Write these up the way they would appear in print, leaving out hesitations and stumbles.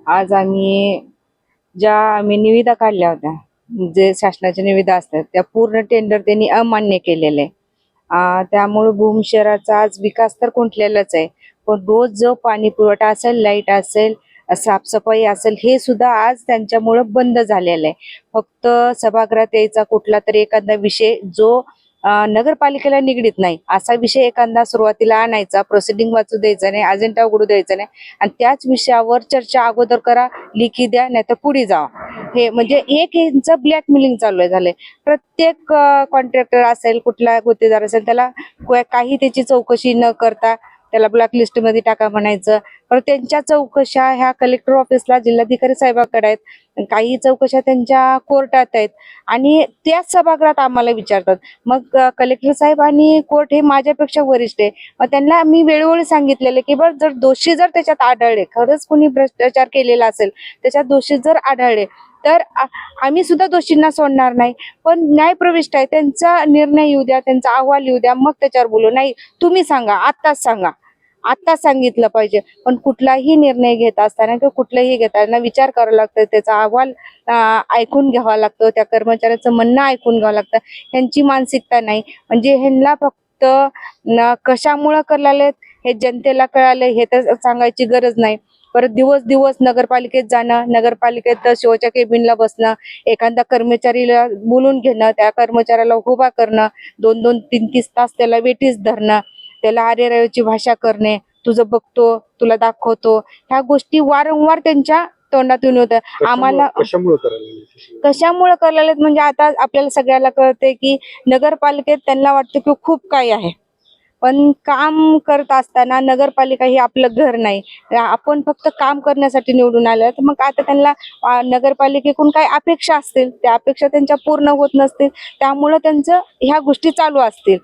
आज आम्ही निविदा काढल्या होत्या, जे शासनाच्या निविदा असतात त्या पूर्ण टेंडर त्यांनी अमान्य केलेले आहे. त्यामुळे भूम शहराचा आज विकास तर खुंटलेलाच आहे. पण रोज जो पाणी पुरवठा असेल, लाईट असेल, साफसफाई असेल, हे सुद्धा आज त्यांच्यामुळे बंद झालेलं आहे. फक्त सभागृहात यायचा कुठला तरी एखादा विषय जो नगरपालिकेला निगडीत नाही असा विषय एखादा सुरुवातीला आणायचा, प्रोसिडिंग वाचू द्यायचा नाही, अजेंडा उघडू द्यायचा नाही आणि त्याच विषयावर चर्चा अगोदर करा, लेखी द्या, नाही तर पुढे जावा. हे म्हणजे एक यांचं ब्लॅकमेलिंग चालू झालंय. प्रत्येक कॉन्ट्रॅक्टर असेल, कुठला गुत्तेदार असेल, त्याला काही त्याची चौकशी न करता त्याला ब्लॅकलिस्ट मध्ये टाका म्हणायचं. पण त्यांच्या चौकशा ह्या कलेक्टर ऑफिसला, जिल्हाधिकारी साहेबांकडे आहेत, काही चौकशा त्यांच्या कोर्टात आहेत आणि त्याच सभागृहात आम्हाला विचारतात. मग कलेक्टर साहेब आणि कोर्ट हे माझ्यापेक्षा वरिष्ठ आहे. मग त्यांना मी वेळोवेळी सांगितलेलं की बरं, जर दोषी जर त्याच्यात आढळले, खरंच कोणी भ्रष्टाचार केलेला असेल, त्याच्यात दोषी जर आढळले तर आम्ही सुद्धा दोषींना सोडणार नाही. पण न्यायप्रविष्ट आहे, त्यांचा निर्णय येऊ द्या, त्यांचा अहवाल येऊ द्या, मग त्याच्यावर बोलू. नाही, तुम्ही सांगा, आत्ताच सांगा, आत्ताच सांगितलं पाहिजे. पण कुठलाही निर्णय घेत असताना किंवा कुठलाही घेताना विचार करावा लागतो, त्याचा अहवाल ऐकून घ्यावा लागतो, त्या कर्मचाऱ्याचं म्हणणं ऐकून घ्यावं लागतं. ह्यांची मानसिकता नाही. म्हणजे ह्यांना फक्त कशामुळं कळाले हे जनतेला कळाले हे तर सांगायची गरज नाही. परत दिवस दिवस नगरपालिकेत जाणं, नगरपालिकेत शोच्या केबिनला बसणं, एखादा कर्मचारीला बोलून घेणं, त्या कर्मचाऱ्याला उभा करणं, 2-2, 3-3 तास त्याला वेटीस धरणं, त्याला आरेरावीची भाषा करणे, तुझं बघतो, तुला दाखवतो, ह्या गोष्टी वारंवार त्यांच्या तोंडातून होतं. आम्हाला कशामुळे करायला म्हणजे आता आपल्याला सगळ्याला कळते की नगरपालिकेत त्यांना वाटतं की खूप काही आहे, पण काम करत असताना नगरपालिका ही आपलं घर नाही. आपण फक्त काम करण्यासाठी निवडून आलं, तर मग आता त्यांना नगरपालिकेकडून काही अपेक्षा असतील, त्या अपेक्षा त्यांच्या पूर्ण होत नसतील, त्यामुळं त्यांचं ह्या गोष्टी चालू असतील.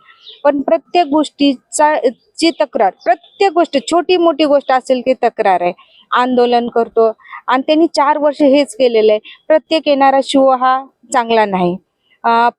पण प्रत्येक गोष्टीचा ची तक्रार, प्रत्येक गोष्ट छोटी मोठी गोष्ट असेल ती तक्रार आहे. आंदोलन करतो आणि त्यांनी 4 वर्ष हेच केलेलं आहे. प्रत्येक येणारा शिव हा चांगला नाही,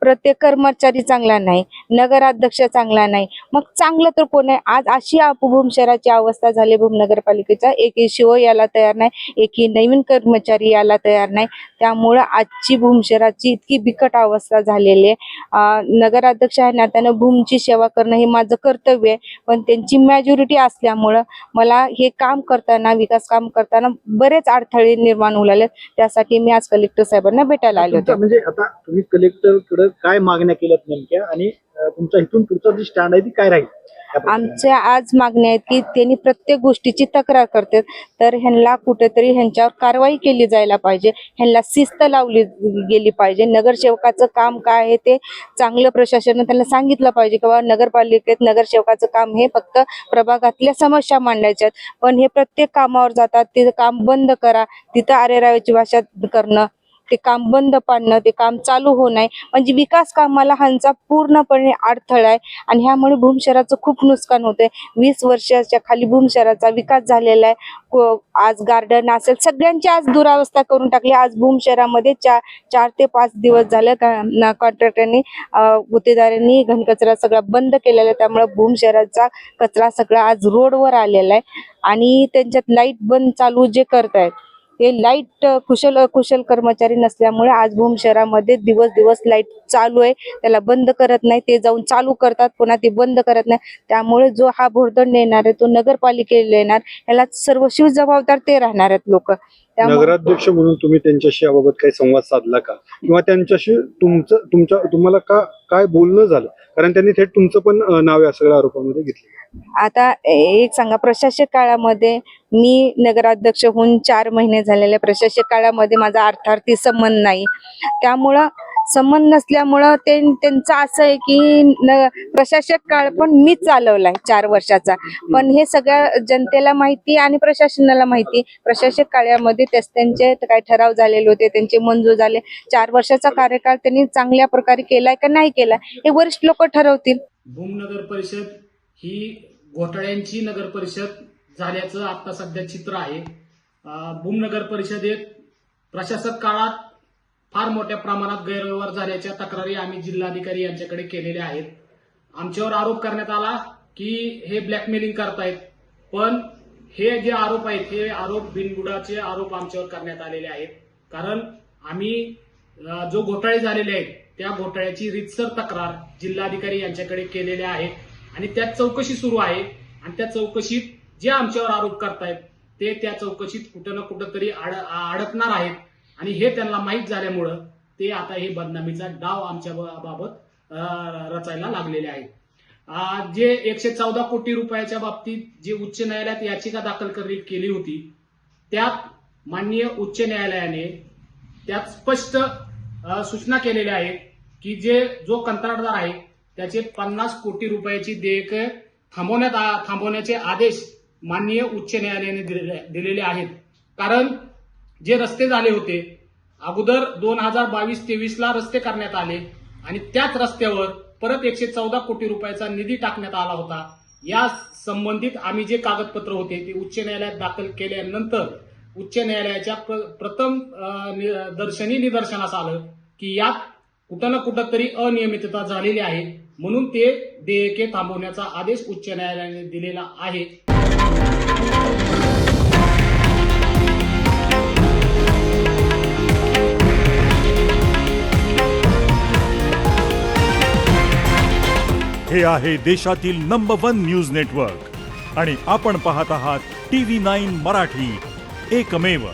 प्रत्येक कर्मचारी चांगला नाही, नगराध्यक्ष चांगला नाही. मग चांगलं तर कोण आहे? आज अशी भूम शहराची अवस्था झाली भूम नगरपालिकेचा, एकही शिव यायला तयार नाही, एकही नवीन कर्मचारी यायला तयार नाही. त्यामुळं आजची भूम शहराची इतकी बिकट अवस्था झालेली आहे. नगराध्यक्ष आहे नात्यानं भूमची सेवा करणं हे माझं कर्तव्य आहे, पण त्यांची मॅज्युरिटी असल्यामुळं मला हे काम करताना, विकास काम करताना बरेच अडथळे निर्माण होऊ लागले. त्यासाठी मी आज कलेक्टर साहेबांना भेटायला आले होते. म्हणजे आता तुम्ही कलेक्टरकडे काय मागण्या केल्यात नेमक्या आणि तुमचा इथून पुढचा जी स्टँड आहे ती काय राहील? आमच्या आज मागण्या आहेत की त्यांनी प्रत्येक गोष्टीची तक्रार करतात, तर ह्यांना कुठेतरी ह्यांच्यावर कारवाई केली जायला पाहिजे, ह्यांना शिस्त लावली गेली पाहिजे. नगरसेवकाचं काम काय आहे ते चांगलं प्रशासनाने त्यांना सांगितलं पाहिजे की बाबा नगरपालिकेत नगरसेवकाचं काम हे फक्त प्रभागातल्या समस्या मांडायच्यात, पण हे प्रत्येक कामावर जातात, ते काम बंद करा, तिथं आरेरावीची भाषा करणं, ते काम बंद पाडणं, ते काम चालू होऊ नये. म्हणजे विकास कामाला ह्यांचा पूर्णपणे अडथळा आहे आणि ह्यामुळे भूम शहराचं खूप नुकसान होतंय. 20 वर्षाच्या खाली भूम शहराचा विकास झालेला आहे. आज गार्डन असेल, सगळ्यांची आज दुरावस्था करून टाकली. आज भूम शहरामध्ये 4 ते 5 दिवस झाले कॉन्ट्रॅक्टरनी, गुत्तेदारांनी घनकचरा सगळा बंद केलेला आहे. त्यामुळे भूम शहराचा कचरा सगळा आज रोडवर आलेला आहे आणि त्यांच्यात लाईट बंद चालू जे करतायत ते लाईट कुशल कर्मचारी नसल्यामुळे आज भूम शहरामध्ये दिवस दिवस लाईट चालू आहे, त्याला बंद करत नाही, ते जाऊन चालू करतात, पुन्हा ते बंद करत नाही. त्यामुळे जो हा भोर्दंड येणार आहे तो नगरपालिकेला येणार, याला सर्वस्वी जबाबदार ते राहणार आहेत लोक. नगराध्यक्ष म्हणून तुम्ही त्यांच्याशी याबाबत काही संवाद साधला का, किंवा त्यांच्याशी तुम्हाला काय बोलणं झालं? कारण त्यांनी थेट तुमचं पण नाव या सगळ्या आरोपामध्ये घेतलं. आता एक सांगा, प्रशासक काळामध्ये मी नगराध्यक्ष होऊन 4 महिने झालेले, प्रशासक काळामध्ये माझा अर्थार्थी संबंध नाही. त्यामुळं संबंध नसल्यामुळं त्यांचं असं आहे की प्रशासक काळ पण मीच चालवलाय 4 वर्षाचा. पण हे सगळ्या जनतेला माहिती आणि प्रशासनाला माहिती. प्रशासक काळामध्ये त्यांचे काय ठराव झालेले होते, त्यांचे मंजूर झाले. 4 वर्षाचा कार्यकाळ त्यांनी चांगल्या प्रकारे केलाय का नाही केलाय हे वरिष्ठ लोक ठरवतील. भूम नगर परिषद ही घोटाळ्यांची नगर परिषद झाल्याचं आता सध्या चित्र आहे. भूम नगर परिषदेत प्रशासक काळात फार मोठ्या प्रमाणात गैरव्यवहार झाल्याच्या तक्रारी आम्ही जिल्हाधिकारी यांच्याकडे केलेल्या आहेत. आमच्यावर आरोप करण्यात आला की हे ब्लॅकमेलिंग करतायत, पण हे जे आरोप आहेत हे आरोप बिनबुडाचे आरोप आमच्यावर करण्यात आलेले आहेत. कारण आम्ही जो घोटाळे झालेले आहेत त्या घोटाळ्याची रीतसर तक्रार जिल्हाधिकारी यांच्याकडे केलेल्या आहेत आणि त्यात चौकशी सुरू आहे. आणि त्या चौकशीत जे आमच्यावर आरोप करतायत ते त्या चौकशीत कुठं ना कुठं तरी अडकणार आहेत. आणि हे त्यांना माहीत झाल्यामुळं ते आता हे बदनामीचा डाव आमच्या बाबत रचायला लागलेले आहेत. जे 114 कोटी रुपयाच्या बाबतीत जे उच्च न्यायालयात याचिका दाखल केली होती त्यात माननीय उच्च न्यायालयाने त्यात स्पष्ट सूचना केलेल्या आहेत की जो कंत्राटदार आहे त्याचे 50 कोटी रुपयाची देयक थांबवण्याचे आदेश माननीय उच्च न्यायालयाने दिलेले आहेत. कारण जे रस्ते झाले होते अगोदर 2022-23ला रस्ते करण्यात आले आणि त्याच रस्त्यावर परत 114 कोटी रुपयाचा निधी टाकण्यात आला होता. या संबंधित आम्ही जे कागदपत्र होते ते उच्च न्यायालयात दाखल केल्यानंतर उच्च न्यायालयाच्या प्रथम दर्शनी निदर्शनास आलं की यात कुठं ना कुठं तरी अनियमितता झालेली आहे. म्हणून ते देयके थांबवण्याचा आदेश उच्च न्यायालयाने दिलेला आहे. हे आहे देशातील नंबर 1 न्यूज नेटवर्क आणि आपण पाहत आहात TV9 मराठी, एकमेव.